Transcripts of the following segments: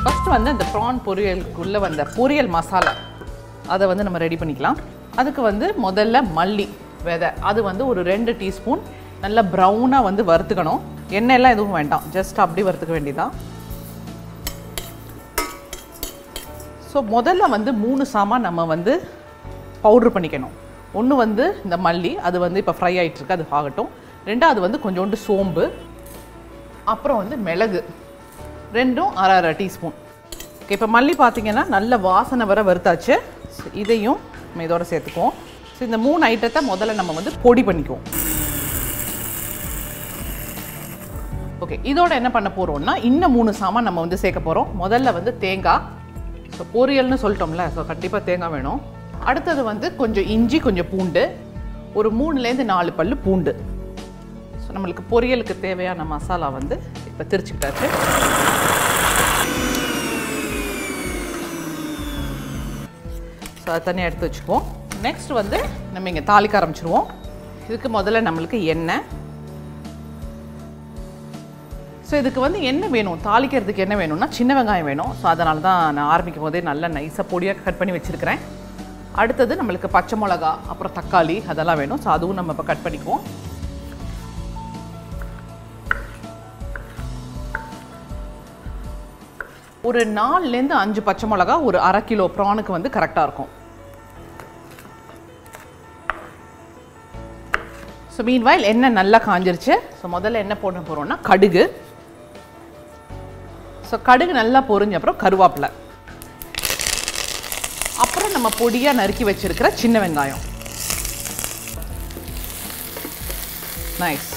First வந்து அந்த PRAN பொரியலுக்குள்ளே வந்த பொரியல் மசாலா அதை வந்து நம்ம ரெடி பண்ணிக்கலாம். அதுக்கு வந்து முதல்ல மல்லி விதை, அது வந்து ஒரு 2 டீஸ்பூன் நல்லா ப்ரௌனாக வந்து வறுத்துக்கணும். எண்ணெயெல்லாம் எதுவும் வேண்டாம், ஜஸ்ட் அப்படி வறுத்துக்க வேண்டியதான். ஸோ முதல்ல வந்து 3 சாமான் நம்ம வந்து பவுட்ரு பண்ணிக்கணும். ஒன்று வந்து இந்த மல்லி, அது வந்து இப்போ ஃப்ரை ஆகிட்டுருக்கு, அது ஆகட்டும். ரெண்டாவது வந்து கொஞ்சோண்டு சோம்பு, அப்புறம் வந்து மிளகு, ரெண்டும் அரை டீஸ்பூன். ஓகே, இப்போ மல்லி பார்த்திங்கன்னா நல்ல வாசனை வர வறுத்தாச்சு. இதையும் நம்ம இதோட சேர்த்துக்குவோம். ஸோ இந்த 3 ஐட்டத்தை முதல்ல நம்ம வந்து பொடி பண்ணிக்குவோம். ஓகே, இதோட என்ன பண்ண போகிறோம்னா இன்னும் 3 சாமான் நம்ம வந்து சேர்க்க போகிறோம். முதல்ல வந்து தேங்காய், ஸோ பொரியல்னு சொல்லிட்டோம்ல, ஸோ கண்டிப்பாக தேங்காய் வேணும். அடுத்தது வந்து கொஞ்சம் இஞ்சி, கொஞ்சம் பூண்டு, ஒரு 3லேருந்து 4 பல்லு பூண்டு. ஸோ நம்மளுக்கு பொரியலுக்கு தேவையான மசாலா வந்து இப்போ திரிச்சுக்கிட்டாச்சு. ஸோ அதை தனியாக எடுத்து வச்சுக்குவோம். நெக்ஸ்ட் வந்து நம்ம இங்கே தாளிக்க ஆரம்பிச்சிருவோம். இதுக்கு முதல்ல நம்மளுக்கு எண்ணெய். ஸோ இதுக்கு வந்து என்ன வேணும், தாளிக்கிறதுக்கு என்ன வேணும்னா சின்ன வெங்காயம் வேணும். ஸோ அதனால தான் நான் ஆரம்பிக்கும் போதே நல்லா நைஸாக பொடியாக கட் பண்ணி வச்சுருக்கிறேன். அடுத்தது நம்மளுக்கு பச்சை மிளகா, அப்புறம் தக்காளி அதெல்லாம் வேணும். ஸோ அதுவும் நம்ம இப்போ கட் பண்ணிக்குவோம். ஒரு 4லேருந்து 5 பச்சை மிளகா ஒரு 1/2 கிலோ ப்ரானுக்கு வந்து கரெக்டாக இருக்கும். ஸோ மீன்வைல் எண்ணெய் நல்லா காஞ்சிருச்சு. ஸோ முதல்ல என்ன போட போகிறோம்னா கடுகு. ஸோ கடுகு நல்லா பொரிஞ்ச அப்புறம் கருவேப்பிலை, அப்புறம் நம்ம பொடியாக நறுக்கி வச்சிருக்கிற சின்ன வெங்காயம். நைஸ்.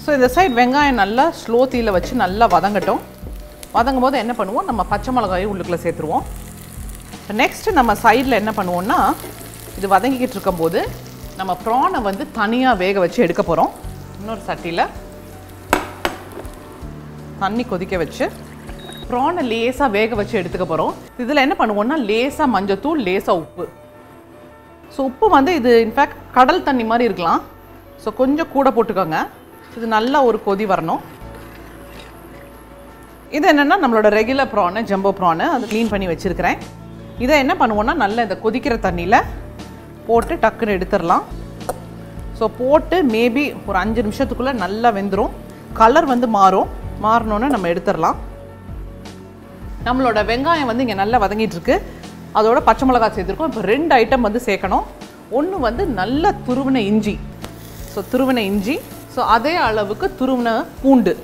ஸோ இந்த சைட் வெங்காயம் நல்லா ஸ்லோ தீயில் வச்சு நல்லா வதங்கட்டும். வதங்கும் போது என்ன பண்ணுவோம், நம்ம பச்சை மிளகாயும் உள்ளுக்குள்ளே சேர்த்துருவோம். நெக்ஸ்ட்டு நம்ம சைடில் என்ன பண்ணுவோம்னா, இது வதங்கிக்கிட்டு இருக்கும்போது நம்ம ப்ரானை வந்து தனியாக வேக வச்சு எடுக்க போகிறோம். இன்னொரு சட்டியில் தண்ணி கொதிக்க வச்சு ப்ரானை லேசாக வேக வச்சு எடுத்துக்க போகிறோம். இதில் என்ன பண்ணுவோம்னா லேசாக மஞ்சத்தூள், லேசாக உப்பு. ஸோ உப்பு வந்து இது இன்ஃபேக்ட் கடல் தண்ணி மாதிரி இருக்கலாம். ஸோ கொஞ்சம் கூட போட்டுக்கோங்க. இது நல்லா ஒரு கொதி வரணும். இது என்னென்னா நம்மளோட ரெகுலர் ப்ரானு, ஜம்போ ப்ரானு, அது க்ளீன் பண்ணி வச்சுருக்கிறேன். இதை என்ன பண்ணுவோன்னா நல்லா இந்த கொதிக்கிற தண்ணியில் போட்டு டக்குன்னு எடுத்துடலாம். ஸோ போட்டு மேபி ஒரு 5 நிமிஷத்துக்குள்ளே நல்லா வெந்துடும். கலர் வந்து மாறினோன்னு நம்ம எடுத்துடலாம். நம்மளோட வெங்காயம் வந்து இங்கே நல்லா வதங்கிட்டுருக்கு. அதோட பச்சை மிளகாய் சேர்த்துருக்கோம். இப்போ 2 ஐட்டம் வந்து சேர்க்கணும். ஒன்று வந்து நல்ல துருவின இஞ்சி. ஸோ துருவின இஞ்சி, ஸோ அதே அளவுக்கு துருவின பூண்டு.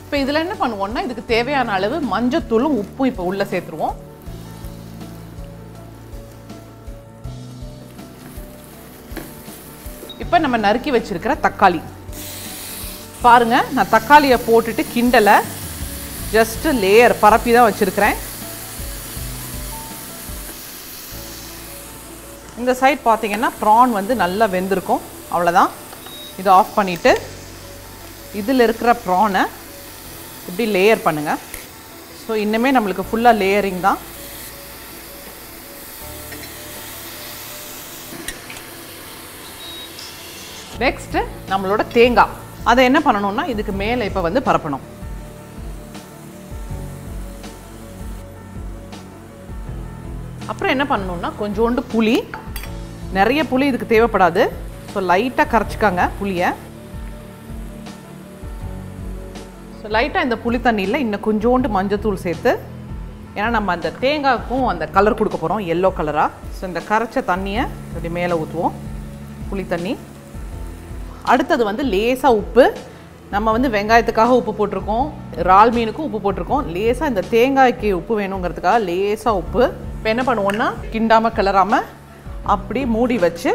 இப்போ இதில் என்ன பண்ணுவோம்னா இதுக்கு தேவையான அளவு மஞ்சத்தூளும் உப்பும் இப்போ உள்ளே சேர்த்துருவோம். இப்போ நம்ம நறுக்கி வச்சிருக்கிற தக்காளி பாருங்க, நான் தக்காளியை போட்டுட்டு கிண்டலை, ஜஸ்ட் லேயர் பரப்பி தான் வச்சிருக்கிறேன். இந்த சைட் பார்த்தீங்கன்னா ப்ரான் வந்து நல்லா வெந்திருக்கும். அவ்வளோதான். இதை ஆஃப் பண்ணிவிட்டு இதில் இருக்கிற ப்ரானை இப்படி லேயர் பண்ணுங்கள். ஸோ இன்னுமே நம்மளுக்கு ஃபுல்லாக லேயரிங் தான். நெக்ஸ்ட்டு நம்மளோட தேங்காய், அதை என்ன பண்ணணும்னா இதுக்கு மேலே இப்போ வந்து பரப்பணும். அப்புறம் என்ன பண்ணணும்னா கொஞ்சோண்டு புளி, நிறைய புளி இதுக்கு தேவைப்படாது. ஸோ லைட்டாக கரைச்சிக்காங்க புளியை. ஸோ லைட்டாக இந்த புளி தண்ணியில் இன்னும் கொஞ்சோண்டு மஞ்சத்தூள் சேர்த்து, ஏன்னா நம்ம அந்த தேங்காய்க்கும் அந்த கலர் கொடுக்க போகிறோம், எல்லோ கலராக. ஸோ இந்த கரைச்ச தண்ணியை இப்படி மேலே ஊற்றுவோம், புளி தண்ணி. அடுத்தது வந்து லேசாக உப்பு. நம்ம வந்து வெங்காயத்துக்காக உப்பு போட்டிருக்கோம், இறால் மீனுக்கும் உப்பு போட்டிருக்கோம். லேசாக இந்த தேங்காய்க்கு உப்பு வேணுங்கிறதுக்காக லேசாக உப்பு. இப்போ என்ன பண்ணுவோன்னா கிண்டாமல் கிளறாமல் அப்படி மூடி வச்சு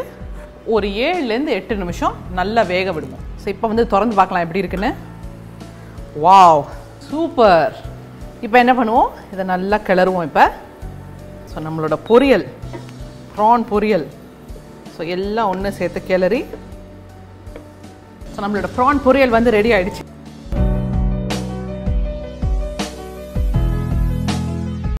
ஒரு 7லேருந்து 8 நிமிஷம் நல்லா வேக விடுவோம். ஸோ இப்போ வந்து திறந்து பார்க்கலாம் எப்படி இருக்குன்னு. Wow, super. இப்போ என்ன பண்ணுவோம், இதை நல்லா கிளறுவோம். இப்போ ஸோ நம்மளோட பொரியல், ப்ரான் பொரியல், ஸோ எல்லாம் ஒன்று சேர்த்து கிளறி, ஸோ நம்மளோட ப்ரான் பொரியல் வந்து ரெடி ஆகிடுச்சு.